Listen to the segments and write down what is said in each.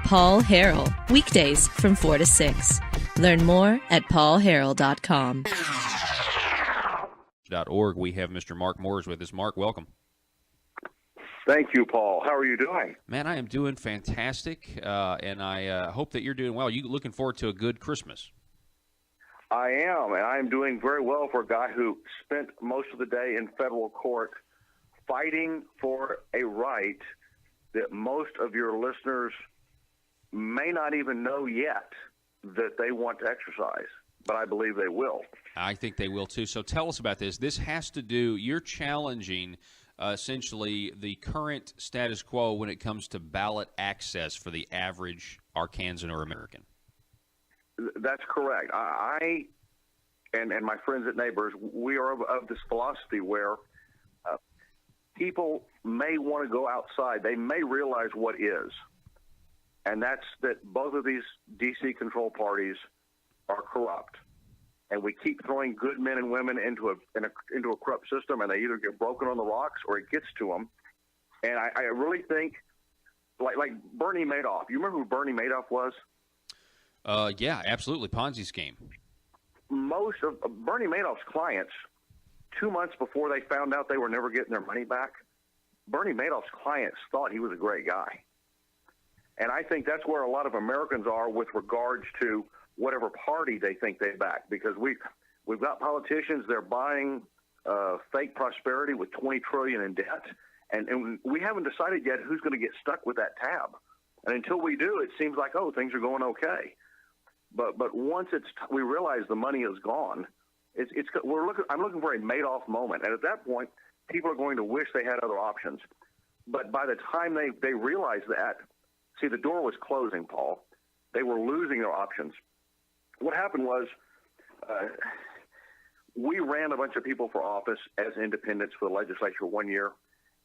Paul Harrell, weekdays from 4 to 6. Learn more at paulharrell.com. .org. We have Mr. Mark Moores with us. Mark, welcome. Thank you, Paul. How are you doing? Man, I am doing fantastic, and I hope that you're doing well. You looking forward to a good Christmas? I am, and I am doing very well for a guy who spent most of the day in federal court fighting for a right that most of your listeners may not even know yet that they want to exercise, but I believe they will. I think they will, too. So tell us about this. This has to do, you're challenging essentially the current status quo when it comes to ballot access for the average Arkansan or American. That's correct. I and my friends at Neighbors, we are of this philosophy where people may want to go outside. They may realize what is, and that's that both of these D.C. control parties are corrupt. And we keep throwing good men and women into a corrupt system, and they either get broken on the rocks or it gets to them. And I really think, like Bernie Madoff. You remember who Bernie Madoff was? Yeah, absolutely. Ponzi scheme. Most of Bernie Madoff's clients, 2 months before they found out they were never getting their money back, Bernie Madoff's clients thought he was a great guy. And I think that's where a lot of Americans are with regards to whatever party they think they back, because we've got politicians, they're buying fake prosperity with $20 trillion in debt, and we haven't decided yet who's going to get stuck with that tab. And until we do, it seems like, oh, things are going okay. But once we realize the money is gone, I'm looking for a Madoff moment, and at that point, people are going to wish they had other options. But by the time they realize that, see, the door was closing, Paul. They were losing their options. What happened was we ran a bunch of people for office as independents for the legislature 1 year,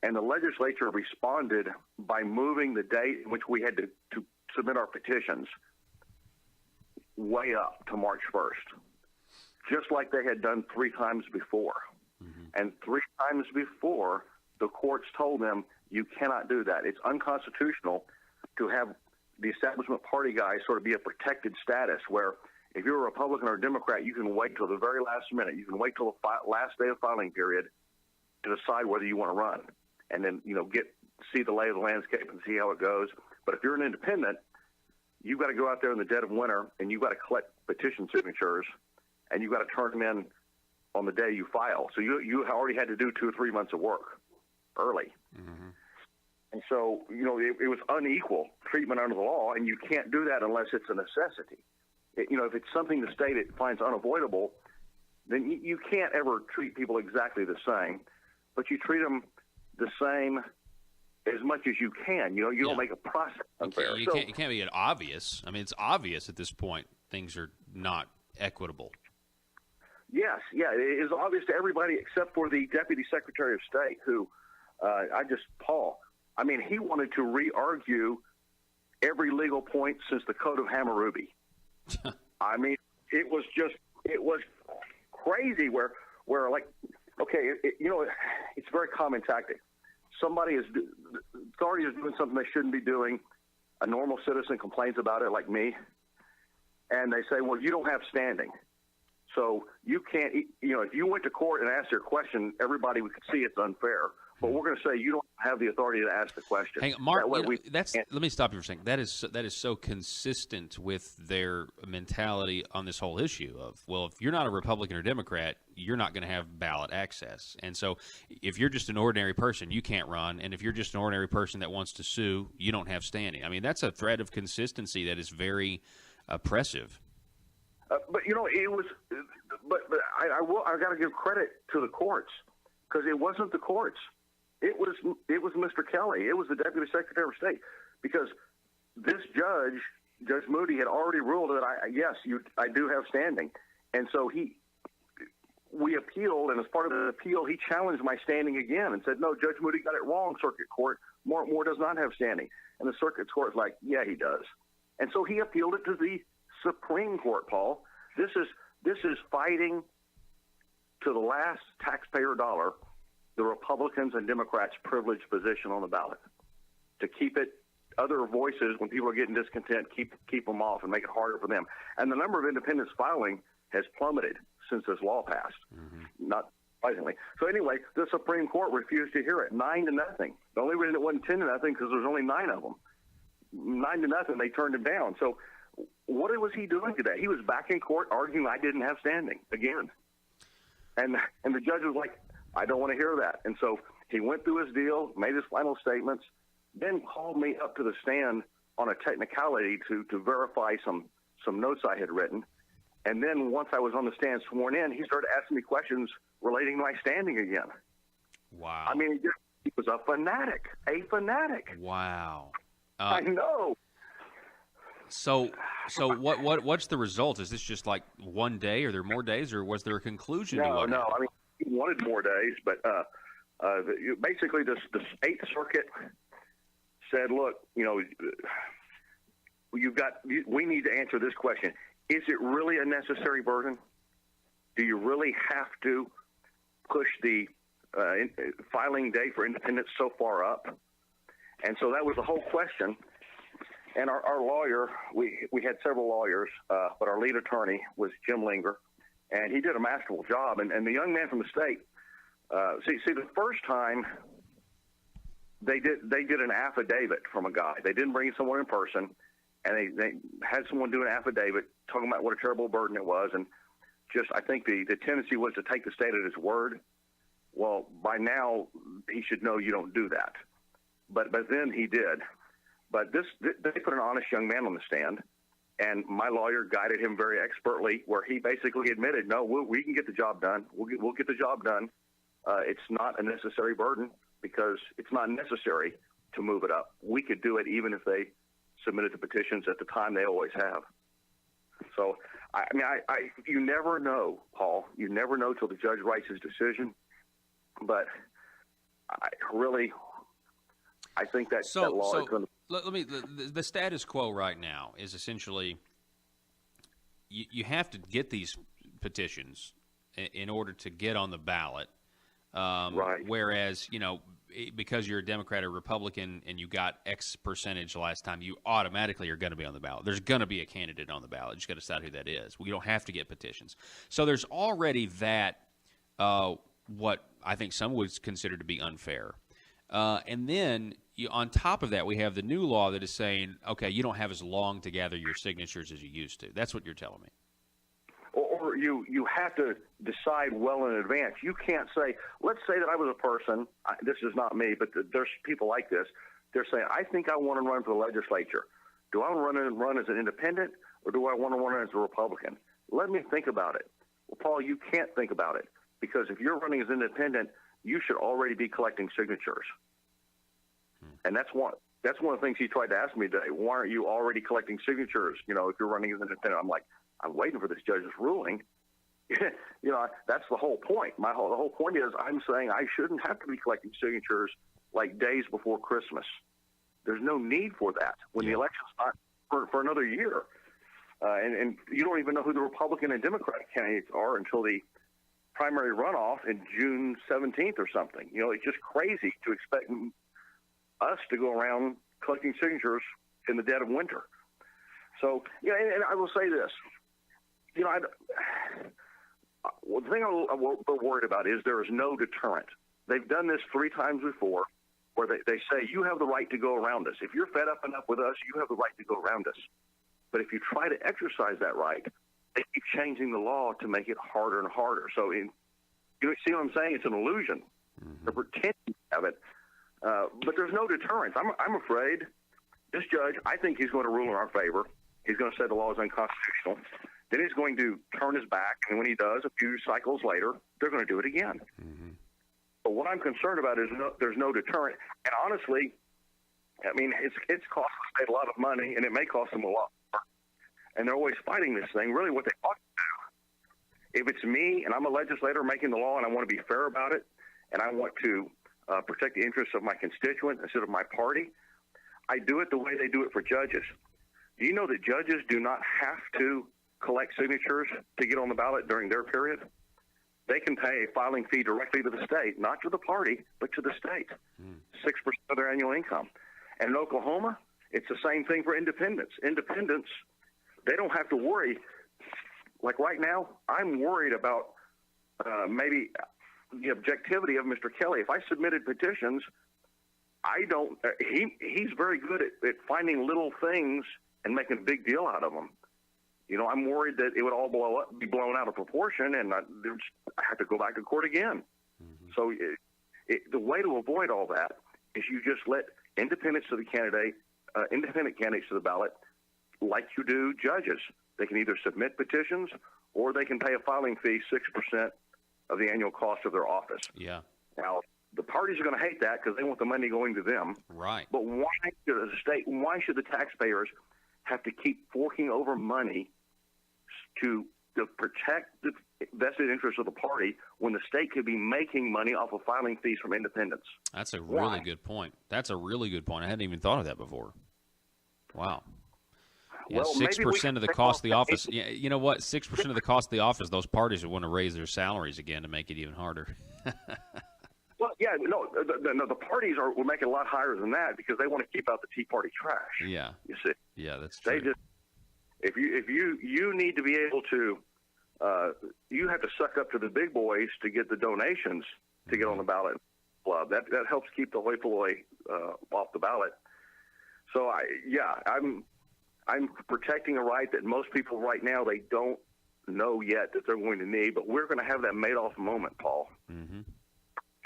and the legislature responded by moving the date in which we had to submit our petitions way up to March 1st, just like they had done 3 times before. Mm-hmm. And 3 times before, the courts told them, you cannot do that. It's unconstitutional to have the establishment party guys sort of be a protected status where if you're a Republican or a Democrat, you can wait till the very last minute. You can wait till the last day of filing period to decide whether you want to run, and then see the lay of the landscape and see how it goes. But if you're an independent, you've got to go out there in the dead of winter and you've got to collect petition signatures, and you've got to turn them in on the day you file. So you already had to do 2 or 3 months of work early. Mm-hmm. And so, it was unequal treatment under the law, and you can't do that unless it's a necessity. If it's something the state finds unavoidable, then you can't ever treat people exactly the same, but you treat them the same as much as you can. You don't make a process unfair. You can't be obvious. I mean, it's obvious at this point things are not equitable. Yes, yeah, it is obvious to everybody except for the Deputy Secretary of State, who Paul. I mean, he wanted to re-argue every legal point since the Code of Hammurabi. I mean, it was crazy where like, okay, it's a very common tactic. The authority is doing something they shouldn't be doing. A normal citizen complains about it, like me, and they say, well, you don't have standing. So you can't, if you went to court and asked your question, everybody could see it's unfair. But we're going to say you don't have the authority to ask the question. Hang on, Mark, let me stop you for a second. That is so consistent with their mentality on this whole issue of, well, if you're not a Republican or Democrat, you're not going to have ballot access. And so if you're just an ordinary person, you can't run. And if you're just an ordinary person that wants to sue, you don't have standing. I mean, that's a thread of consistency that is very oppressive. But it was. But I got to give credit to the courts, because it wasn't the courts. It was Mr. Kelly. It was the Deputy Secretary of State, because this Judge Moody, had already ruled that I do have standing, and so we appealed, and as part of the appeal, he challenged my standing again and said, no, Judge Moody got it wrong, Circuit Court. Moore does not have standing, and the Circuit Court's like, yeah, he does, and so he appealed it to the Supreme Court. Paul, this is fighting to the last taxpayer dollar the Republicans and Democrats' privileged position on the ballot, to keep it other voices, when people are getting discontent, keep them off and make it harder for them. And the number of independents filing has plummeted since this law passed. Not surprisingly. So anyway, the Supreme Court refused to hear it, 9-0. The only reason it wasn't 10-0 because there's only 9 of them. 9-0. They turned him down. So what was he doing today? He was back in court arguing I didn't have standing again. And the judge was like, I don't want to hear that. And so he went through his deal, made his final statements, then called me up to the stand on a technicality to verify some notes I had written. And then once I was on the stand sworn in, he started asking me questions relating to my standing again. Wow. I mean, he was a fanatic. Wow. I know. So what's the result? Is this just like one day? Are there more days, or was there a conclusion to what happened? I mean, he wanted more days, but basically the Eighth Circuit said, look, we need to answer this question. Is it really a necessary burden? Do you really have to push the filing date for independence so far up? And so that was the whole question. And our lawyer, we had several lawyers, but our lead attorney was Jim Linger, and he did a masterful job. And the young man from the state, see, the first time they did an affidavit from a guy. They didn't bring someone in person, and they had someone do an affidavit talking about what a terrible burden it was. And just, I think the tendency was to take the state at its word. Well, by now, he should know you don't do that. But then he did. But they put an honest young man on the stand, and my lawyer guided him very expertly, where he basically admitted, no, we can get the job done. We'll get the job done. It's not a necessary burden because it's not necessary to move it up. We could do it even if they submitted the petitions at the time they always have. So, I mean, you never know, Paul. You never know till the judge writes his decision. But I think that law is going to... The status quo right now is essentially you have to get these petitions in order to get on the ballot. Right. Whereas, because you're a Democrat or Republican and you got X percentage last time, you automatically are going to be on the ballot. There's going to be a candidate on the ballot. You just got to decide who that is. We don't have to get petitions. So there's already that, what I think some would consider to be unfair. And then on top of that, we have the new law that is saying, okay, you don't have as long to gather your signatures as you used to. That's what you're telling me. Or you have to decide well in advance. You can't say, let's say that I was a person, this is not me, but there's people like this. They're saying, I think I want to run for the legislature. Do I want to run as an independent, or do I want to run as a Republican? Let me think about it. Well, Paul, you can't think about it, because if you're running as independent, you should already be collecting signatures. And that's one of the things he tried to ask me today. Why aren't you already collecting signatures, if you're running as an independent? I'm like, I'm waiting for this judge's ruling. That's the whole point. The whole point is I'm saying I shouldn't have to be collecting signatures like days before Christmas. There's no need for that when the election's not for another year. And you don't even know who the Republican and Democrat candidates are until the primary runoff in June 17th or something. It's just crazy to expect us to go around collecting signatures in the dead of winter. So, and I will say this. The thing I'm worried about is there is no deterrent. They've done this 3 times before, where they say you have the right to go around us. If you're fed up enough with us, you have the right to go around us. But if you try to exercise that right, they keep changing the law to make it harder and harder. So, you see what I'm saying? It's an illusion. They're pretending to have it. But there's no deterrence. I'm afraid this judge, I think he's going to rule in our favor. He's going to say the law is unconstitutional. Then he's going to turn his back, and when he does, a few cycles later, they're going to do it again. But what I'm concerned about is there's no deterrent. And honestly, I mean, it's cost the state a lot of money, and it may cost them a lot more. And they're always fighting this thing. Really, what they ought to do, if it's me and I'm a legislator making the law and I want to be fair about it, and I want to protect the interests of my constituents instead of my party, I do it the way they do it for judges. Do you know that judges do not have to collect signatures to get on the ballot during their period? They can pay a filing fee directly to the state, not to the party, but to the state, 6% of their annual income. And in Oklahoma, It's the same thing for independents. Independents, they don't have to worry. Like right now, I'm worried about maybe the objectivity of Mr. Kelly. If I submitted petitions, I don't. He's very good at finding little things and making a big deal out of them. You know, I'm worried that it would all be blown out of proportion, and I have to go back to court again. Mm-hmm. So the way to avoid all that is you just let independent candidates to the ballot, like you do judges. They can either submit petitions or they can pay a filing fee, 6% of the annual cost of their office. Yeah. Now, the parties are going to hate that because they want the money going to them. Right. But why should the taxpayers have to keep forking over money to protect the vested interests of the party when the state could be making money off of filing fees from independents? That's a really good point. That's a really good point. I hadn't even thought of that before. Wow. Yeah, well, 6% of the cost of the office. Yeah, you know what? 6% of the cost of the office, those parties would want to raise their salaries again to make it even harder. Well, yeah, no, the parties will make it a lot higher than that because they want to keep out the Tea Party trash. Yeah. You see. Yeah, that's true. If you need to be able to, you have to suck up to the big boys to get the donations to get on the ballot club. That helps keep the hoi polloi off the ballot. So I'm protecting a right that most people right now, they don't know yet that they're going to need, but we're going to have that Madoff moment, Paul. Mm-hmm.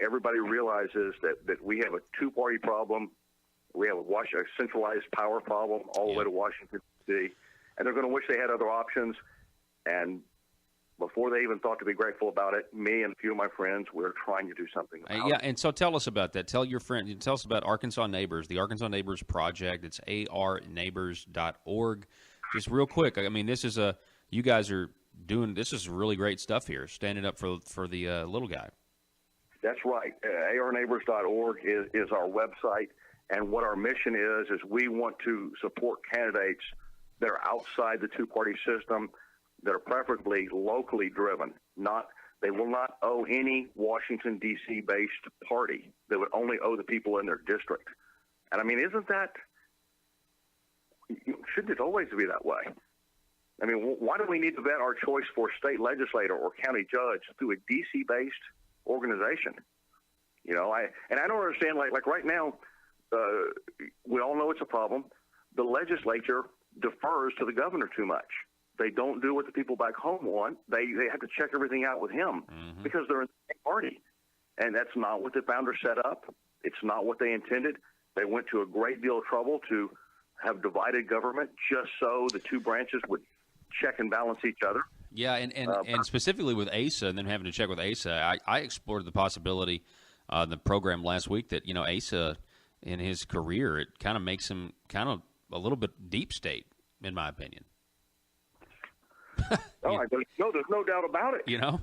Everybody realizes that we have a two-party problem. We have a centralized power problem all the way to Washington, D.C., and they're going to wish they had other options. And before they even thought to be grateful about it, me and a few of my friends, we're trying to do something about it. Yeah, and so tell us about that. Tell your friend. Tell us about Arkansas Neighbors, the Arkansas Neighbors Project. It's arneighbors.org. Just real quick, I mean, you guys are doing, this is really great stuff here, standing up for the little guy. That's right. arneighbors.org is our website, and what our mission is we want to support candidates that are outside the two-party system, that are preferably locally driven. They will not owe any Washington, D.C. based party. They would only owe the people in their district. And I mean, shouldn't it always be that way? I mean, why do we need to vet our choice for state legislator or county judge through a D.C. based organization? You know, I don't understand, like right now, we all know it's a problem. The legislature defers to the governor too much. They don't do what the people back home want. They have to check everything out with him because they're in the same party. And that's not what the founders set up. It's not what they intended. They went to a great deal of trouble to have divided government just so the two branches would check and balance each other. Yeah, and specifically with ASA and then having to check with ASA, I explored the possibility in the program last week that, you know, ASA in his career, it kind of makes him kind of a little bit deep state, in my opinion. There's no doubt about it. You know,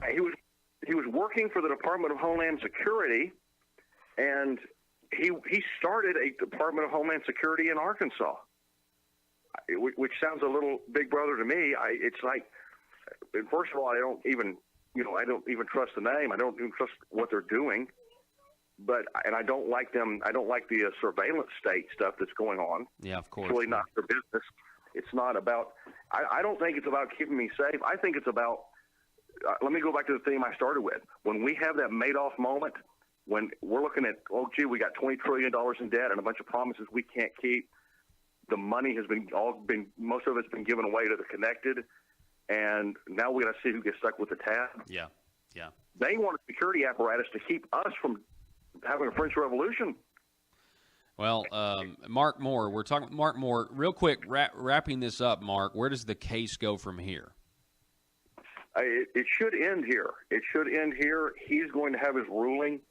he was working for the Department of Homeland Security, and he started a Department of Homeland Security in Arkansas, which sounds a little Big Brother to me. It's like, first of all, I don't even trust the name. I don't even trust what they're doing. And I don't like them. I don't like the surveillance state stuff that's going on. Yeah, of course. It's really not their business. It's not about. I don't think it's about keeping me safe. I think it's about. Let me go back to the theme I started with. When we have that Madoff moment, when we're looking at, we got $20 trillion in debt and a bunch of promises we can't keep. The money has most of it's been given away to the connected, and now we got to see who gets stuck with the tab. Yeah. They want a security apparatus to keep us from having a French Revolution. Well, Mark Moore, we're talking Mark Moore. Real quick, wrapping this up, Mark, where does the case go from here? It should end here. It should end here. He's going to have his ruling,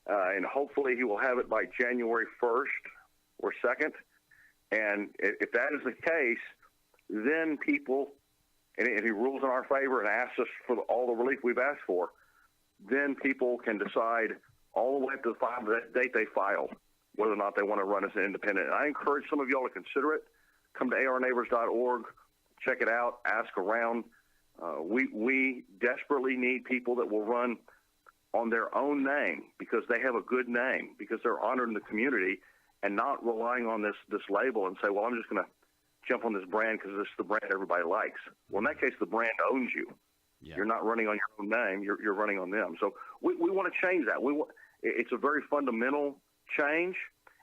and hopefully he will have it by January 1st or 2nd. And if that is the case, then people, and if he rules in our favor and asks us for all the relief we've asked for, then people can decide all the way up to the date they file whether or not they want to run as an independent. And I encourage some of y'all to consider it. Come to arneighbors.org, check it out, ask around. We desperately need people that will run on their own name because they have a good name, because they're honored in the community, and not relying on this label and say, well, I'm just going to jump on this brand because this is the brand everybody likes. Well, in that case, the brand owns you. Yeah. You're not running on your own name. You're running on them. So we want to change that. It's a very fundamental change.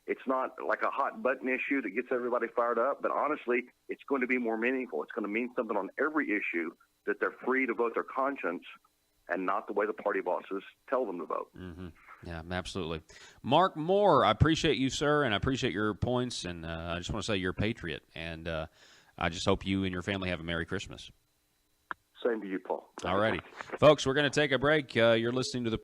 It's not like a hot button issue that gets everybody fired up, but honestly, it's going to be more meaningful. It's going to mean something on every issue, that they're free to vote their conscience and not the way the party bosses tell them to vote. Mm-hmm. Yeah, absolutely. Mark Moore, I appreciate you, sir, and I appreciate your points, and I just want to say you're a patriot, and I just hope you and your family have a Merry Christmas. Same to you, Paul. All righty. Folks, we're going to take a break. You're listening to the